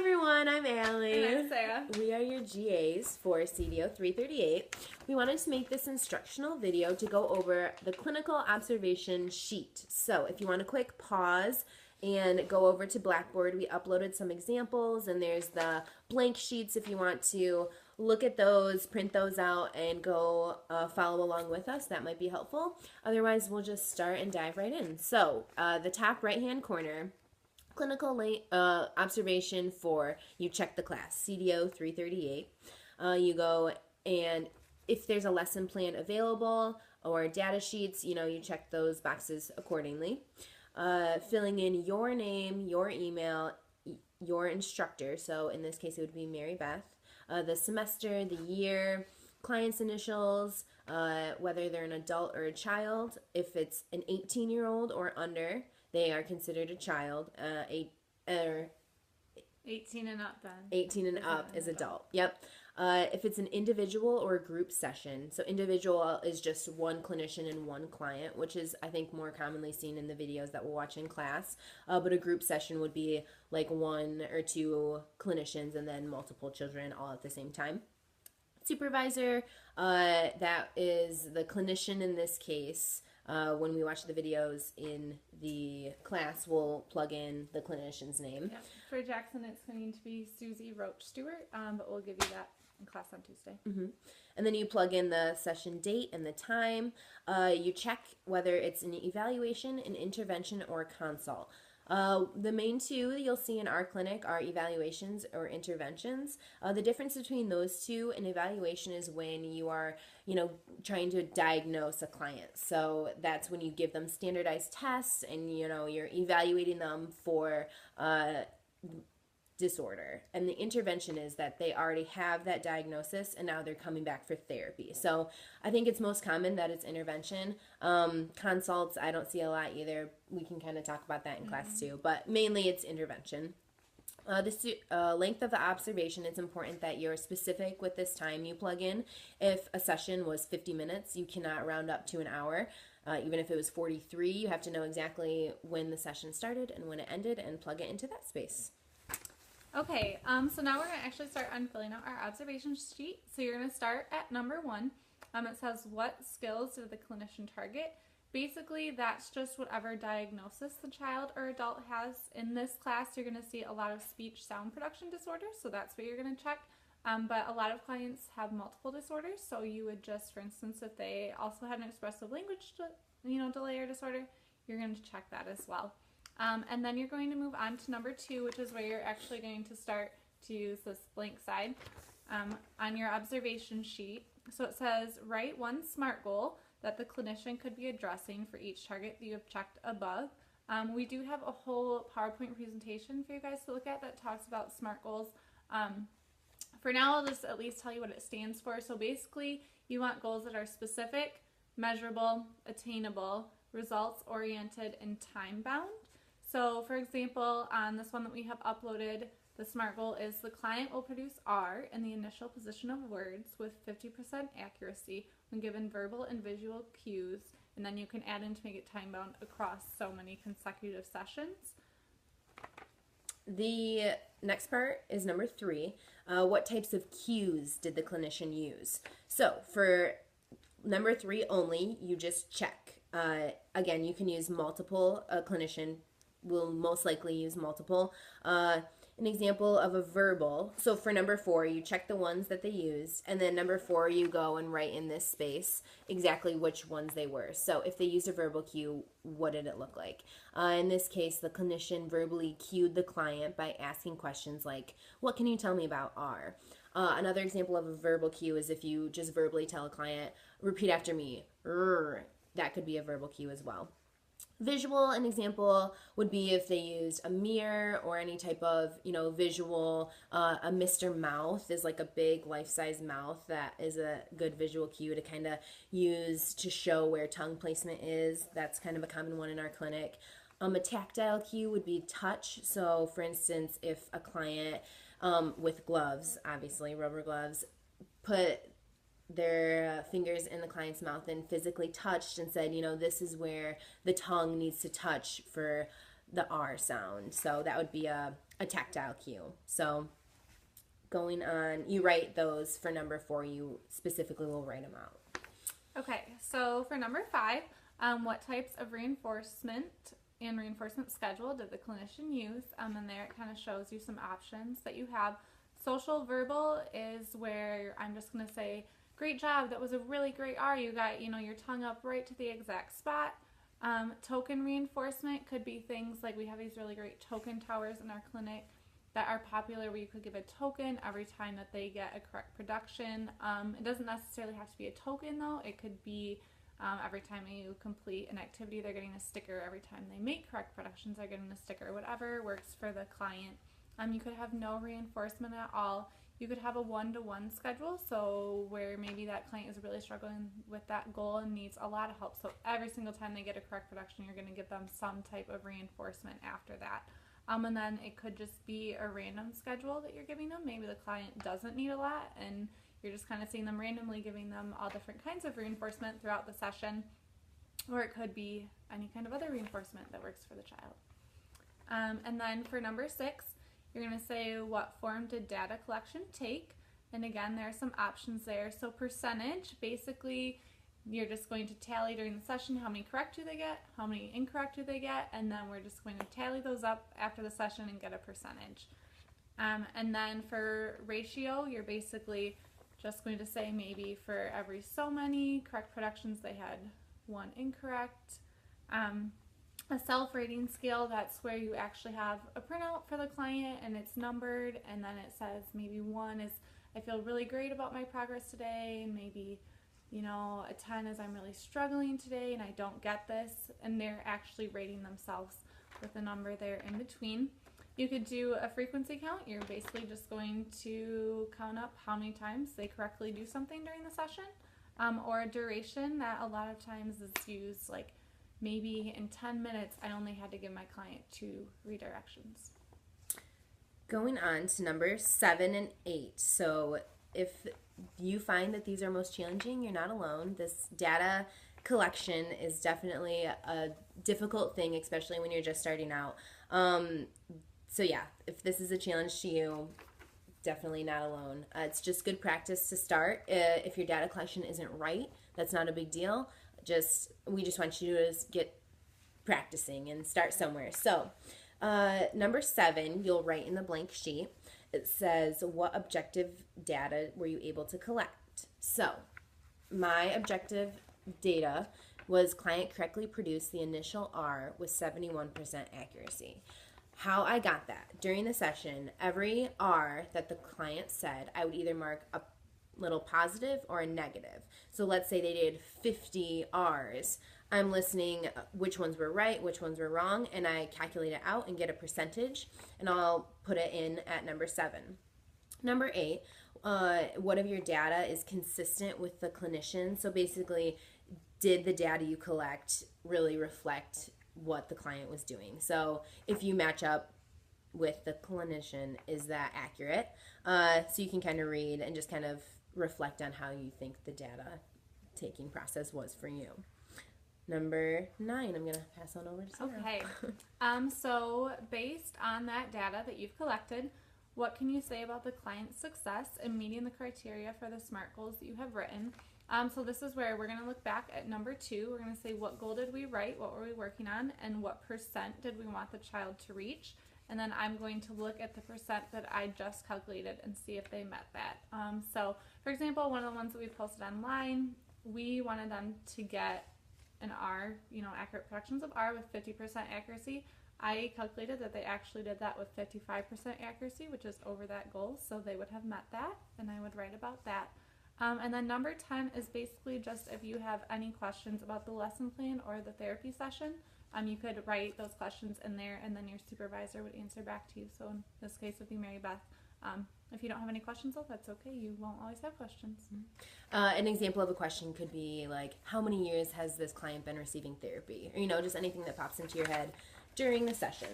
everyone, I'm Allie. And I'm Sarah. We are your GAs for CDO 338. We wanted to make this instructional video to go over the clinical observation sheet. So if you want a quick pause and go over to Blackboard, we uploaded some examples, and there's the blank sheets if you want to look at those, print those out, and go follow along with us. That might be helpful. Otherwise, we'll just start and dive right in. So the top right-hand corner, clinical observation for, you check the class, CDO 338. You go, and if there's a lesson plan available or data sheets, you check those boxes accordingly. Filling in your name, your email, your instructor, so in this case it would be Mary Beth, the semester, the year, client's initials, whether they're an adult or a child. If it's an 18-year-old or under, they are considered a child. 18 and up then. 18 and up is adult. Yep. If it's an individual or a group session, so individual is just one clinician and one client, which is, I think, more commonly seen in the videos that we'll watch in class. But a group session would be like one or two clinicians and then multiple children all at the same time. Supervisor, that is the clinician in this case. When we watch the videos in the class, we'll plug in the clinician's name. Yep. For Jackson, it's going to be Susie Roach Stewart, but we'll give you that in class on Tuesday. And then you plug in the session date and the time. You check whether it's an evaluation, an intervention, or a consult. The main two you'll see in our clinic are evaluations or interventions. The difference between those two, an evaluation is when you are, trying to diagnose a client. So that's when you give them standardized tests and, you're evaluating them for disorder. And the intervention is that they already have that diagnosis and now they're coming back for therapy. So I think it's most common that it's intervention. Consults, I don't see a lot either. We can kind of talk about that in class too, but mainly it's intervention. The length of the observation, it's important that you're specific with this time you plug in. If a session was 50 minutes, you cannot round up to an hour. Even if it was 43, you have to know exactly when the session started and when it ended and plug it into that space. Okay, so now we're going to actually start on filling out our observation sheet. So you're going to start at number 1. It says, what skills did the clinician target? Basically, that's just whatever diagnosis the child or adult has. In this class, you're going to see a lot of speech sound production disorders, so that's what you're going to check. But a lot of clients have multiple disorders, so you would just, for instance, if they also had an expressive language delay or disorder, you're going to check that as well. And then you're going to move on to number 2, which is where you're actually going to start to use this blank side on your observation sheet. So it says, write one SMART goal that the clinician could be addressing for each target that you have checked above. We do have a whole PowerPoint presentation for you guys to look at that talks about SMART goals. For now, I'll just at least tell you what it stands for. So basically, you want goals that are specific, measurable, attainable, results-oriented, and time-bound. So, for example, on this one that we have uploaded, the SMART goal is the client will produce R in the initial position of words with 50% accuracy when given verbal and visual cues, and then you can add in to make it time-bound across so many consecutive sessions. The next part is number 3. What types of cues did the clinician use? So, for number 3 only, you just check. Again, you can use multiple. A clinician will most likely use multiple. An example of a verbal. So for number 4, you check the ones that they used, and then number 4, you go and write in this space exactly which ones they were. So if they used a verbal cue, what did it look like? In this case, the clinician verbally cued the client by asking questions like, what can you tell me about R? Another example of a verbal cue is if you just verbally tell a client, repeat after me, that could be a verbal cue as well. Visual, an example would be if they used a mirror or any type of, visual. A Mr. Mouth is like a big life-size mouth that is a good visual cue to kind of use to show where tongue placement is. That's kind of a common one in our clinic. A tactile cue would be touch. So, for instance, if a client with gloves, obviously rubber gloves, put their fingers in the client's mouth and physically touched and said, this is where the tongue needs to touch for the R sound. So that would be a a tactile cue. So going on, you write those for number 4, you specifically will write them out. Okay, so for number 5, what types of reinforcement and reinforcement schedule did the clinician use? And there it kind of shows you some options that you have. Social verbal is where I'm just going to say, great job, that was a really great R. You got, your tongue up right to the exact spot. Token reinforcement could be things like we have these really great token towers in our clinic that are popular where you could give a token every time that they get a correct production. It doesn't necessarily have to be a token though. It could be every time you complete an activity, they're getting a sticker. Every time they make correct productions, they're getting a sticker. Whatever works for the client. You could have no reinforcement at all. You could have a one-to-one schedule, so where maybe that client is really struggling with that goal and needs a lot of help. So every single time they get a correct production, you're going to give them some type of reinforcement after that. And then it could just be a random schedule that you're giving them. Maybe the client doesn't need a lot, and you're just kind of seeing them randomly giving them all different kinds of reinforcement throughout the session. Or it could be any kind of other reinforcement that works for the child. And then for number 6, you're going to say, what form did data collection take? And again, there are some options there. So percentage, basically, you're just going to tally during the session how many correct do they get, how many incorrect do they get, and then we're just going to tally those up after the session and get a percentage. And then for ratio, you're basically just going to say maybe for every so many correct productions they had 1 incorrect. A self-rating scale, that's where you actually have a printout for the client and it's numbered, and then it says maybe 1 is I feel really great about my progress today, and maybe a 10 is I'm really struggling today and I don't get this, and they're actually rating themselves with a number there in between. You could do a frequency count. You're basically just going to count up how many times they correctly do something during the session, or a duration that a lot of times is used, like maybe in 10 minutes I only had to give my client 2 redirections. Going on to number 7 and 8. So if you find that these are most challenging, you're not alone. This data collection is definitely a difficult thing, especially when you're just starting out. So yeah, if this is a challenge to you, definitely not alone. It's just good practice to start. If your data collection isn't right, that's not a big deal. We just want you to get practicing and start somewhere. So number 7, you'll write in the blank sheet. It says, what objective data were you able to collect? So my objective data was client correctly produced the initial R with 71% accuracy. How I got that, during the session, every R that the client said, I would either mark a little positive or a negative. So let's say they did 50 R's. I'm listening which ones were right, which ones were wrong, and I calculate it out and get a percentage, and I'll put it in at number 7. Number 8, what of your data is consistent with the clinician? So basically, did the data you collect really reflect what the client was doing? So if you match up with the clinician, is that accurate? So you can kind of read and just kind of reflect on how you think the data taking process was for you. Number 9, I'm going to pass on over to Sarah. Okay. So based on that data that you've collected, what can you say about the client's success in meeting the criteria for the SMART goals that you have written? So this is where we're going to look back at number 2. We're going to say, what goal did we write? What were we working on? And what percent did we want the child to reach? And then I'm going to look at the percent that I just calculated and see if they met that. So for example, one of the ones that we posted online, we wanted them to get an R, accurate productions of R with 50% accuracy. I calculated that they actually did that with 55% accuracy, which is over that goal, so they would have met that, and I would write about that. And then number 10 is basically just if you have any questions about the lesson plan or the therapy session, you could write those questions in there, and then your supervisor would answer back to you. So in this case, would be Mary Beth. If you don't have any questions, though, that's okay. You won't always have questions. An example of a question could be like, how many years has this client been receiving therapy? Or, just anything that pops into your head during the session.